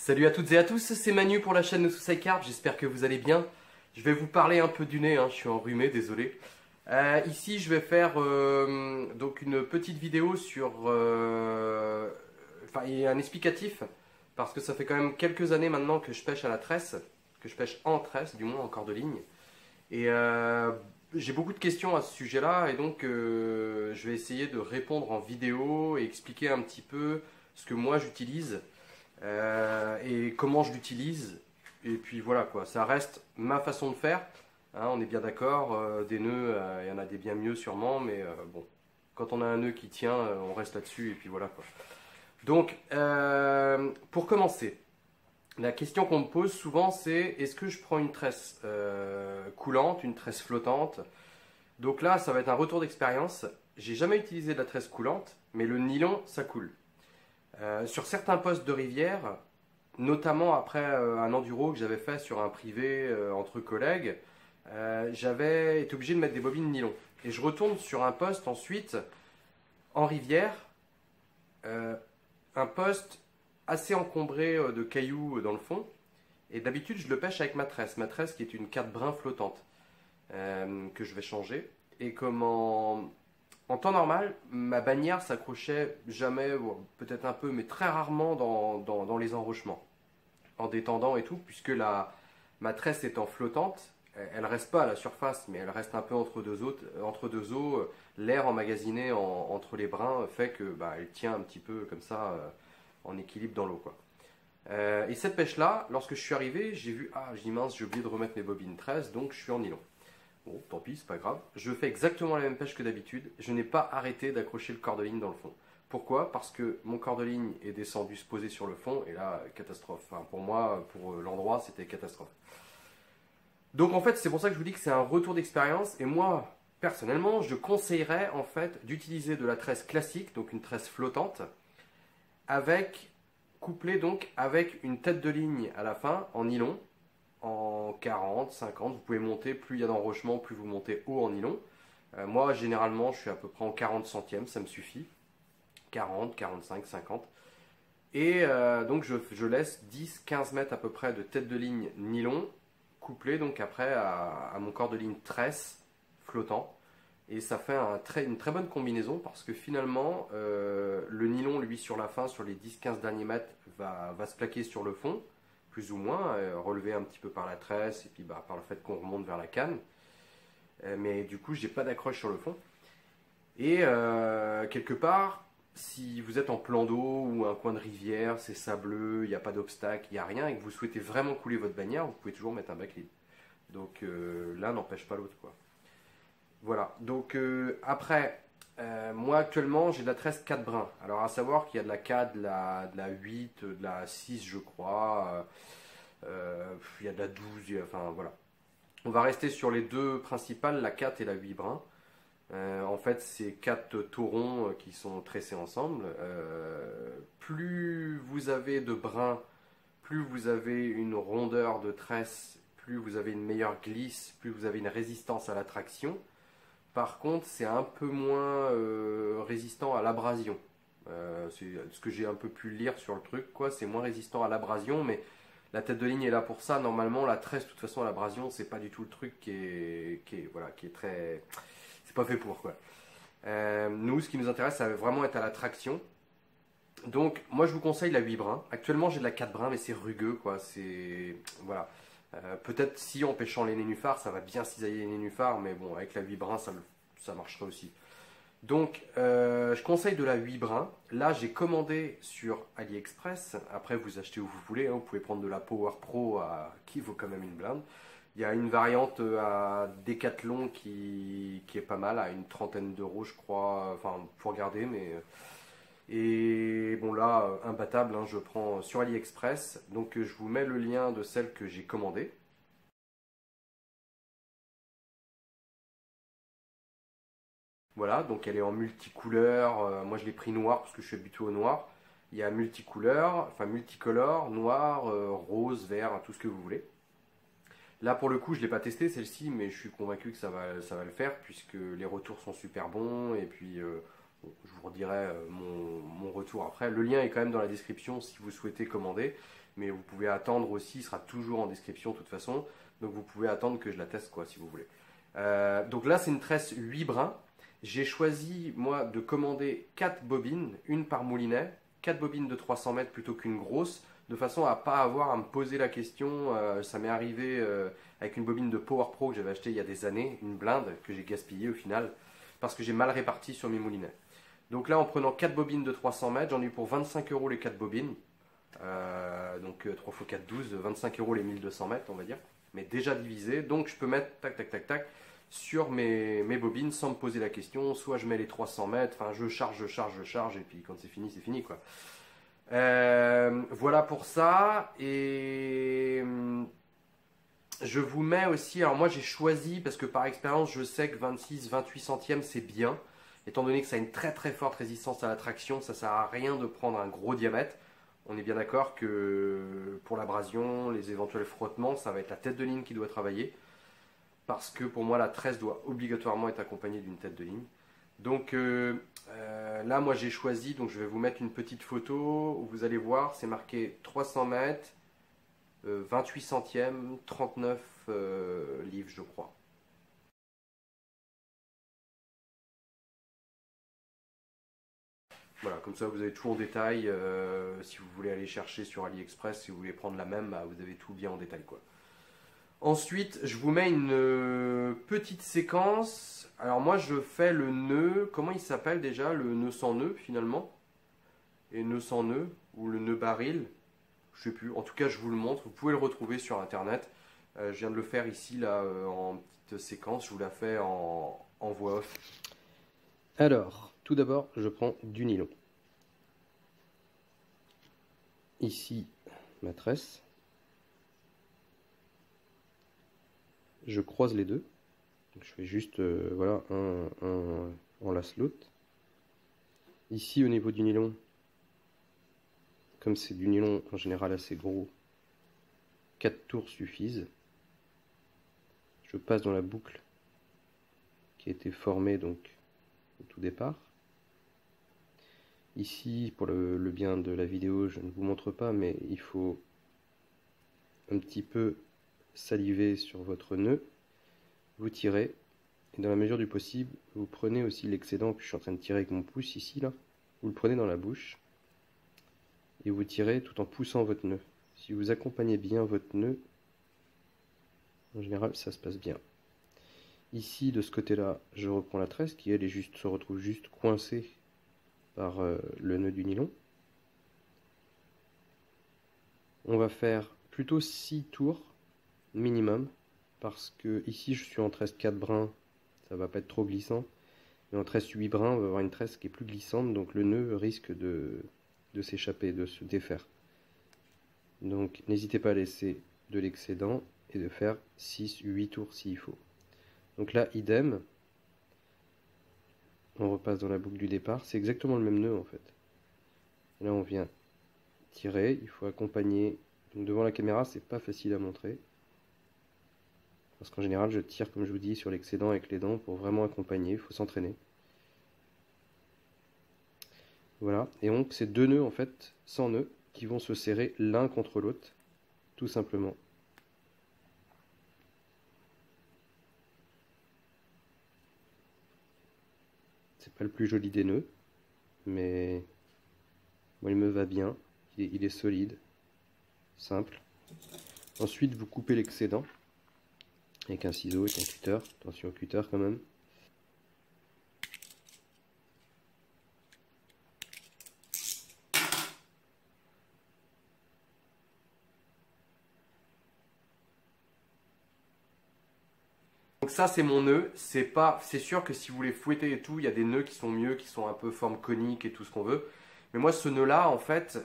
Salut à toutes et à tous, c'est Manu pour la chaîne de Suicide Carp, j'espère que vous allez bien. Je vais vous parler un peu du nez, je suis enrhumé, désolé. Ici je vais faire donc une petite vidéo sur et un explicatif, parce que ça fait quand même quelques années maintenant que je pêche à la tresse, que je pêche en tresse, du moins en corde-ligne. Et j'ai beaucoup de questions à ce sujet-là, et donc je vais essayer de répondre en vidéo et expliquer un petit peu ce que moi j'utilise. Et comment je l'utilise. Et puis voilà quoi, ça reste ma façon de faire. On est bien d'accord, des nœuds, il y en a des bien mieux sûrement, mais bon, quand on a un nœud qui tient, on reste là-dessus et puis voilà quoi. Donc, pour commencer, la question qu'on me pose souvent c'est est-ce que je prends une tresse coulante, une tresse flottante? Donc là, ça va être un retour d'expérience. J'ai jamais utilisé de la tresse coulante, mais le nylon, ça coule. Sur certains postes de rivière, notamment après un enduro que j'avais fait sur un privé entre collègues, j'avais été obligé de mettre des bobines nylon. Et je retourne sur un poste ensuite en rivière, un poste assez encombré de cailloux dans le fond. Et d'habitude, je le pêche avec ma tresse qui est une 4 brins flottante que je vais changer. Et comme en temps normal, ma bannière s'accrochait jamais, peut-être un peu, mais très rarement dans les enrochements, en détendant et tout, puisque ma tresse étant flottante, elle reste pas à la surface, mais elle reste un peu entre deux eaux. L'air emmagasiné entre les brins fait que elle tient un petit peu comme ça en équilibre dans l'eau, quoi. Et cette pêche-là, lorsque je suis arrivé, j'ai vu, j'ai dit mince, j'ai oublié de remettre mes bobines 13, donc je suis en nylon. Bon, tant pis, c'est pas grave. Je fais exactement la même pêche que d'habitude. Je n'ai pas arrêté d'accrocher le corde-ligne dans le fond. Pourquoi? Parce que mon corde-ligne est descendu se poser sur le fond, et là, catastrophe. Enfin, pour moi, pour l'endroit, c'était catastrophe. Donc en fait, c'est pour ça que je vous dis que c'est un retour d'expérience, et moi, personnellement, je conseillerais en fait d'utiliser de la tresse classique, donc une tresse flottante, couplée donc avec une tête de ligne à la fin en nylon, en 40, 50, vous pouvez monter, plus il y a d'enrochement, plus vous montez haut en nylon. Moi, généralement, je suis à peu près en 40 centièmes, ça me suffit. 40, 45, 50. Et donc, je laisse 10, 15 mètres à peu près de tête de ligne nylon, couplé donc après à mon corps de ligne tresse flottant. Et ça fait une très bonne combinaison parce que finalement, le nylon, lui, sur la fin, sur les 10-15 derniers mètres, va se plaquer sur le fond, plus ou moins, relevé un petit peu par la tresse et puis par le fait qu'on remonte vers la canne. Mais du coup, j'ai pas d'accroche sur le fond. Et quelque part, si vous êtes en plan d'eau ou un coin de rivière, c'est sableux, il n'y a pas d'obstacle, il n'y a rien, et que vous souhaitez vraiment couler votre bannière, vous pouvez toujours mettre un backlead. Donc l'un n'empêche pas l'autre, quoi. Voilà, donc après, moi actuellement j'ai de la tresse 4 brins. Alors à savoir qu'il y a de la 4, de la 8, de la 6 je crois, il y a de la 12, enfin voilà. On va rester sur les deux principales, la 4 et la 8 brins. En fait c'est 4 taurons qui sont tressés ensemble. Plus vous avez de brins, plus vous avez une rondeur de tresse, plus vous avez une meilleure glisse, plus vous avez une résistance à la traction. Par contre, c'est un peu moins résistant à l'abrasion. C'est ce que j'ai un peu pu lire sur le truc, quoi. C'est moins résistant à l'abrasion, mais la tête de ligne est là pour ça. Normalement, la tresse, de toute façon, à l'abrasion, c'est pas du tout le truc qui est très. C'est pas fait pour, quoi. Nous, ce qui nous intéresse, ça va vraiment être à la traction. Donc, moi, je vous conseille la 8 brins. Actuellement, j'ai de la 4 brins, mais c'est rugueux, quoi. C'est. Voilà. Peut-être si en pêchant les nénuphars, ça va bien cisailler les nénuphars, mais bon, avec la 8 brins, ça marcherait aussi. Donc, je conseille de la 8 brins. Là, j'ai commandé sur AliExpress. Après, vous achetez où vous voulez. Vous pouvez prendre de la Power Pro qui vaut quand même une blinde. Il y a une variante à Decathlon qui est pas mal, à une trentaine d'euros, je crois. Enfin, faut regarder, mais. Et bon là, imbattable, je prends sur AliExpress. Donc je vous mets le lien de celle que j'ai commandée. Voilà, donc elle est en multicouleur. Moi je l'ai pris noir parce que je suis habitué au noir. Il y a multicouleur, enfin multicolore, noir, rose, vert, tout ce que vous voulez. Là pour le coup je ne l'ai pas testé celle-ci, mais je suis convaincu que ça va le faire puisque les retours sont super bons et puis Bon, je vous redirai mon retour après. Le lien est quand même dans la description si vous souhaitez commander. Mais vous pouvez attendre aussi, il sera toujours en description de toute façon. Donc vous pouvez attendre que je la teste quoi si vous voulez. Donc là c'est une tresse 8 brins. J'ai choisi moi de commander 4 bobines, une par moulinet, 4 bobines de 300 mètres plutôt qu'une grosse, de façon à pas avoir à me poser la question. Ça m'est arrivé avec une bobine de Power Pro que j'avais acheté il y a des années, une blinde que j'ai gaspillée au final, parce que j'ai mal réparti sur mes moulinets. Donc là en prenant 4 bobines de 300 mètres, j'en ai eu pour 25 € les 4 bobines. Donc 3 x 4, 12, 25 € les 1200 mètres on va dire, mais déjà divisé, donc je peux mettre tac tac tac tac sur mes bobines sans me poser la question, soit je mets les 300 mètres, enfin je charge, et puis quand c'est fini quoi. Voilà pour ça, et je vous mets aussi, alors moi j'ai choisi, parce que par expérience je sais que 26-28 centièmes c'est bien, étant donné que ça a une très très forte résistance à la traction, ça sert à rien de prendre un gros diamètre. On est bien d'accord que pour l'abrasion, les éventuels frottements, ça va être la tête de ligne qui doit travailler. Parce que pour moi, la tresse doit obligatoirement être accompagnée d'une tête de ligne. Donc là, moi j'ai choisi, donc je vais vous mettre une petite photo où vous allez voir, c'est marqué 300 mètres, 28 centièmes, 39 livres, je crois. Voilà, comme ça vous avez tout en détail. Si vous voulez aller chercher sur AliExpress, si vous voulez prendre la même, bah, vous avez tout bien en détail quoi. Ensuite, je vous mets une petite séquence. Alors moi, je fais le nœud. Comment il s'appelle déjà? Le nœud sans nœud finalement. Et nœud sans nœud ou le nœud baril. Je sais plus. En tout cas, je vous le montre. Vous pouvez le retrouver sur internet. Je viens de le faire ici là en petite séquence. Je vous la fais en voix off. Alors, tout d'abord, je prends du nylon. Ici, ma tresse. Je croise les deux. Donc, je fais juste voilà, un enlace l'autre. Ici, au niveau du nylon, comme c'est du nylon en général assez gros, 4 tours suffisent. Je passe dans la boucle qui a été formée donc au tout départ. Ici, pour le bien de la vidéo, je ne vous montre pas, mais il faut un petit peu saliver sur votre nœud. Vous tirez, et dans la mesure du possible, vous prenez aussi l'excédent que je suis en train de tirer avec mon pouce ici, là. Vous le prenez dans la bouche, et vous tirez tout en poussant votre nœud. Si vous accompagnez bien votre nœud, en général, ça se passe bien. Ici, de ce côté-là, je reprends la tresse qui, elle, se retrouve juste coincée par le nœud du nylon. On va faire plutôt 6 tours minimum, parce que ici, je suis en tresse 4 brins, ça va pas être trop glissant. Mais en tresse 8 brins, on va avoir une tresse qui est plus glissante, donc le nœud risque de s'échapper, de se défaire. Donc n'hésitez pas à laisser de l'excédent et de faire 6-8 tours s'il faut. Donc là, idem, on repasse dans la boucle du départ, c'est exactement le même nœud en fait. Là on vient tirer, il faut accompagner. Donc devant la caméra, c'est pas facile à montrer. Parce qu'en général, je tire comme je vous dis sur l'excédent avec les dents pour vraiment accompagner, il faut s'entraîner. Voilà, et donc c'est deux nœuds en fait, sans nœuds, qui vont se serrer l'un contre l'autre, tout simplement. C'est pas le plus joli des nœuds, mais moi il me va bien, il est solide, simple. Ensuite vous coupez l'excédent avec un ciseau, avec un cutter, attention au cutter quand même. Donc ça c'est mon nœud, c'est sûr que si vous voulez fouetter et tout, il y a des nœuds qui sont mieux, qui sont un peu forme conique et tout ce qu'on veut. Mais moi ce nœud là en fait,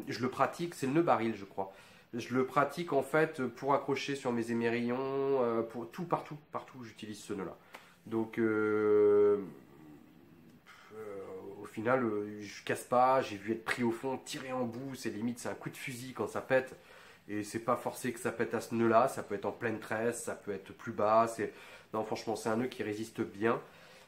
je le pratique, c'est le nœud baril je crois. Je le pratique en fait pour accrocher sur mes émerillons, pour tout, partout où j'utilise ce nœud là. Donc au final je casse pas, j'ai vu être pris au fond, tiré en bout, c'est limite c'est un coup de fusil quand ça pète. Et c'est pas forcé que ça pète à ce nœud là, ça peut être en pleine tresse, ça peut être plus bas. Non franchement c'est un nœud qui résiste bien.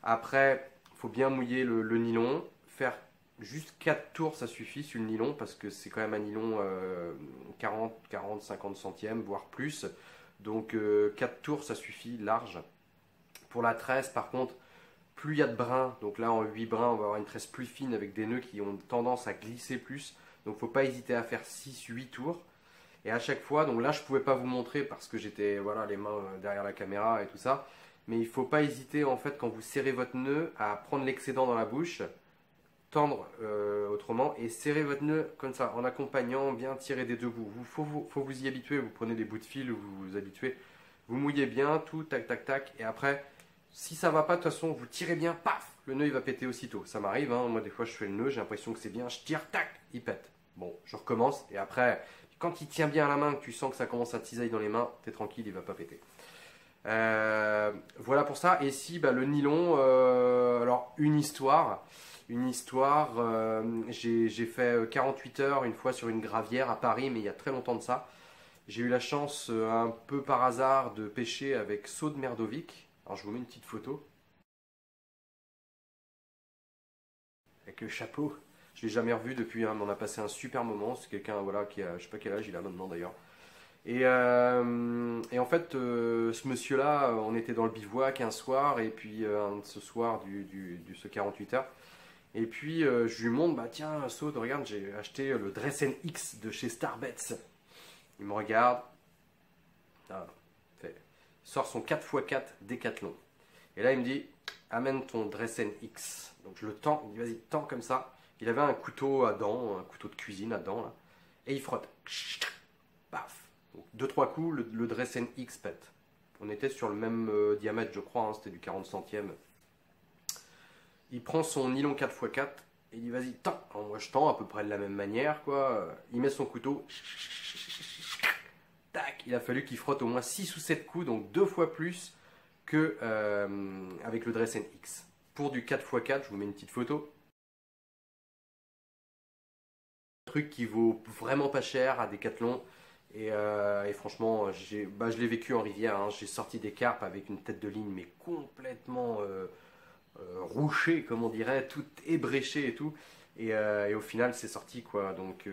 Après faut bien mouiller le nylon. Faire juste 4 tours, ça suffit sur le nylon, parce que c'est quand même un nylon 40, 50 centièmes, voire plus. Donc 4 tours, ça suffit large. Pour la tresse, par contre, plus il y a de brins, donc là en 8 brins, on va avoir une tresse plus fine avec des nœuds qui ont tendance à glisser plus. Donc il ne faut pas hésiter à faire 6-8 tours. Et à chaque fois, donc là je ne pouvais pas vous montrer parce que j'étais voilà, les mains derrière la caméra et tout ça. Mais il ne faut pas hésiter en fait quand vous serrez votre nœud à prendre l'excédent dans la bouche, tendre autrement et serrer votre nœud comme ça en accompagnant, bien tirer des deux bouts. Faut vous y habituer, vous prenez des bouts de fil, vous vous habituez. Vous mouillez bien, tout, tac, tac, tac. Et après, si ça va pas, de toute façon, vous tirez bien, paf, le nœud il va péter aussitôt. Ça m'arrive, hein. Moi des fois je fais le nœud, j'ai l'impression que c'est bien, je tire, tac, il pète. Bon, je recommence et après, quand il tient bien à la main, que tu sens que ça commence à tisailler dans les mains, t'es tranquille, il va pas péter. Voilà pour ça. Et si bah, le nylon, alors une histoire, j'ai fait 48 heures une fois sur une gravière à Paris, mais il y a très longtemps de ça. J'ai eu la chance, un peu par hasard, de pêcher avec Saut de Merdovic. Alors je vous mets une petite photo. Avec le chapeau. Je ne l'ai jamais revu depuis, hein, mais on a passé un super moment. C'est quelqu'un voilà, qui a, je sais pas quel âge il a maintenant d'ailleurs. Et en fait, ce monsieur-là, on était dans le bivouac un soir, et puis ce soir ce 48 heures. Et puis je lui montre, bah tiens, Saut, regarde, j'ai acheté le Dressen X de chez Starbets. Il me regarde, sort son 4x4 Décathlon. Et là, il me dit, amène ton Dressen X. Donc je le tends, il dit, vas-y, tends comme ça. Il avait un couteau à dents, un couteau de cuisine à dents, là, et il frotte. Paf. 2-3 coups, le Dressen X pète. On était sur le même diamètre, je crois, hein, c'était du 40 centièmes. Il prend son nylon 4x4 et il dit, vas-y, tends. Alors, moi, je tends à peu près de la même manière, quoi. Il met son couteau. Tac, il a fallu qu'il frotte au moins 6 ou 7 coups, donc 2 fois plus que avec le Dressen X. Pour du 4x4, je vous mets une petite photo. Un truc qui vaut vraiment pas cher à Decathlon. Et franchement, je l'ai vécu en rivière. Hein. J'ai sorti des carpes avec une tête de ligne, mais complètement rouchée, comme on dirait, toute ébréchée et tout. Et au final, c'est sorti, quoi. Donc,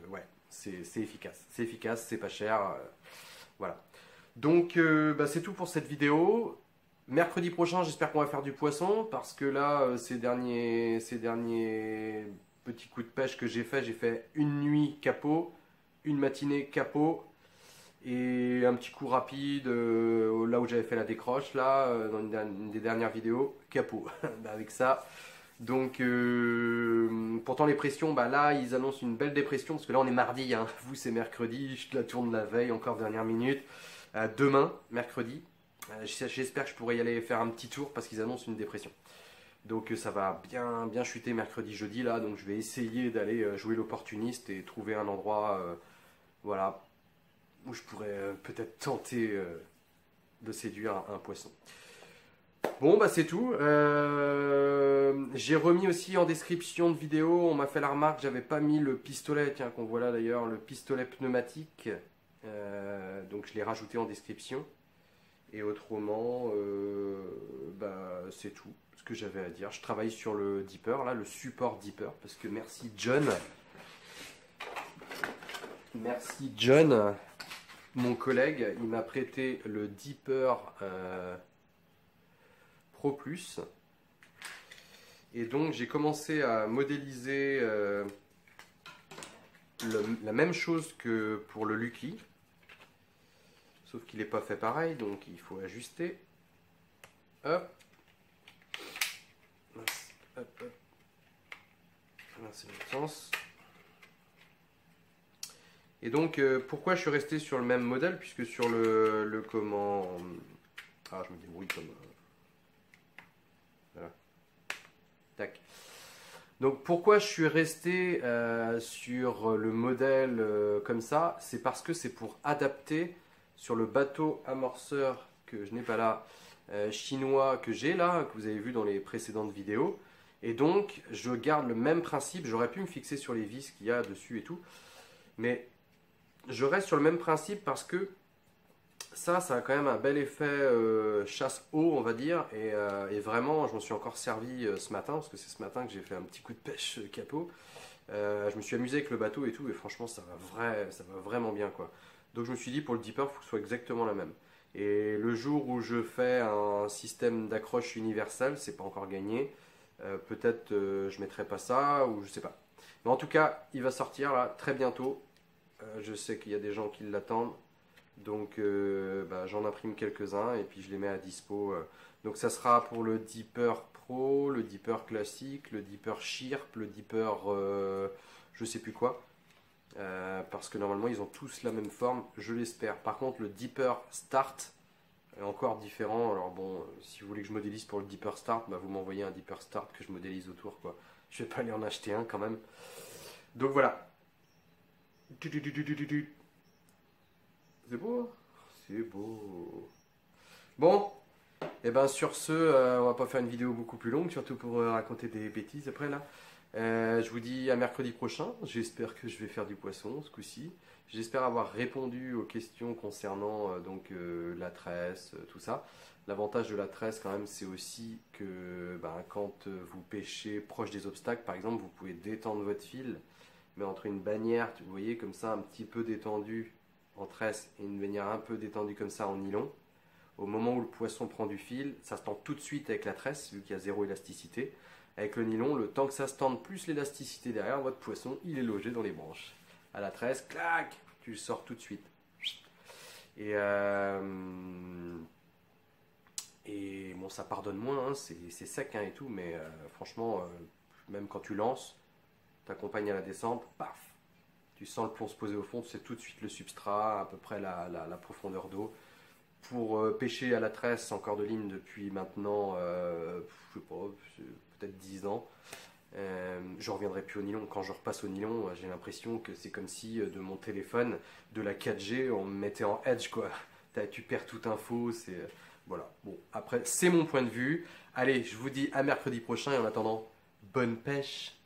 ouais, c'est efficace. C'est efficace, c'est pas cher. Voilà. Donc, c'est tout pour cette vidéo. Mercredi prochain, j'espère qu'on va faire du poisson. Parce que là, ces derniers petits coups de pêche que j'ai fait une nuit capot, une matinée capot et un petit coup rapide là où j'avais fait la décroche, là, dans une des dernières vidéos, capot. Avec ça. Donc, pourtant les pressions, là, ils annoncent une belle dépression, parce que là, on est mardi, hein. Vous, c'est mercredi, je la tourne la veille, encore dernière minute. Demain, mercredi, j'espère que je pourrai y aller faire un petit tour, parce qu'ils annoncent une dépression. Donc, ça va bien chuter mercredi, jeudi, là. Donc, je vais essayer d'aller jouer l'opportuniste et trouver un endroit, voilà, où je pourrais peut-être tenter de séduire un poisson. Bon, c'est tout. J'ai remis aussi en description de vidéo, on m'a fait la remarque, j'avais pas mis le pistolet, tiens, qu'on voit là d'ailleurs, le pistolet pneumatique. Donc je l'ai rajouté en description. Et autrement, c'est tout ce que j'avais à dire. Je travaille sur le Deeper, là, le support Deeper, parce que merci John. Merci John, mon collègue, il m'a prêté le Deeper Pro Plus. Et donc j'ai commencé à modéliser la même chose que pour le Lucky. Sauf qu'il n'est pas fait pareil, donc il faut ajuster. Hop. Hop, hop. Là, c'est le sens. Et donc, pourquoi je suis resté sur le même modèle, puisque sur le comment... Ah, je me débrouille comme... Voilà. Tac. Donc, pourquoi je suis resté sur le modèle comme ça? C'est parce que c'est pour adapter sur le bateau amorceur que je n'ai pas là, chinois que j'ai là, que vous avez vu dans les précédentes vidéos. Et donc, je garde le même principe. J'aurais pu me fixer sur les vis qu'il y a dessus et tout. Mais... je reste sur le même principe parce que Ça a quand même un bel effet chasse eau, on va dire. Et vraiment, je m'en suis encore servi ce matin, parce que c'est ce matin que j'ai fait un petit coup de pêche capot. Je me suis amusé avec le bateau et tout, et franchement, ça va vraiment bien, quoi. Donc je me suis dit, pour le dipper, il faut que ce soit exactement la même. Et le jour où je fais un système d'accroche universel, c'est pas encore gagné. Peut-être je mettrai pas ça, ou je sais pas. Mais en tout cas, il va sortir là très bientôt. Je sais qu'il y a des gens qui l'attendent. Donc bah, j'en imprime quelques-uns et puis je les mets à dispo. Donc ça sera pour le Dipper Pro, le Dipper classique, le Dipper Chirp, le Dipper je sais plus quoi. Parce que normalement ils ont tous la même forme, je l'espère. Par contre le Dipper Start est encore différent. Alors bon, si vous voulez que je modélise pour le Dipper Start, bah, vous m'envoyez un Dipper Start que je modélise autour, quoi. Je vais pas aller en acheter un quand même. Donc voilà. C'est beau, hein. C'est beau. Bon, et ben sur ce, on va pas faire une vidéo beaucoup plus longue, surtout pour raconter des bêtises après là. Je vous dis à mercredi prochain. J'espère que je vais faire du poisson ce coup-ci. J'espère avoir répondu aux questions concernant la tresse, tout ça. L'avantage de la tresse quand même, c'est aussi que ben, quand vous pêchez proche des obstacles, par exemple, vous pouvez détendre votre fil, mais entre une bannière, vous voyez comme ça, un petit peu détendue en tresse et une bannière un peu détendue comme ça en nylon. Au moment où le poisson prend du fil, ça se tend tout de suite avec la tresse, vu qu'il y a zéro élasticité. Avec le nylon, le temps que ça se tende plus l'élasticité derrière, votre poisson, il est logé dans les branches. À la tresse, clac, tu le sors tout de suite. Et, et bon, ça pardonne moins, hein, c'est sec hein, et tout, mais franchement, même quand tu lances, t'accompagnes à la descente, paf, tu sens le plomb se poser au fond, c'est tout de suite le substrat, à peu près la profondeur d'eau. Pour pêcher à la tresse en cordeline depuis maintenant, je sais pas, peut-être 10 ans. Je reviendrai plus au nylon. Quand je repasse au nylon, j'ai l'impression que c'est comme si de mon téléphone, de la 4G, on me mettait en edge, quoi. Tu perds toute info, c'est... Voilà. Bon, après, c'est mon point de vue. Allez, je vous dis à mercredi prochain et en attendant, bonne pêche!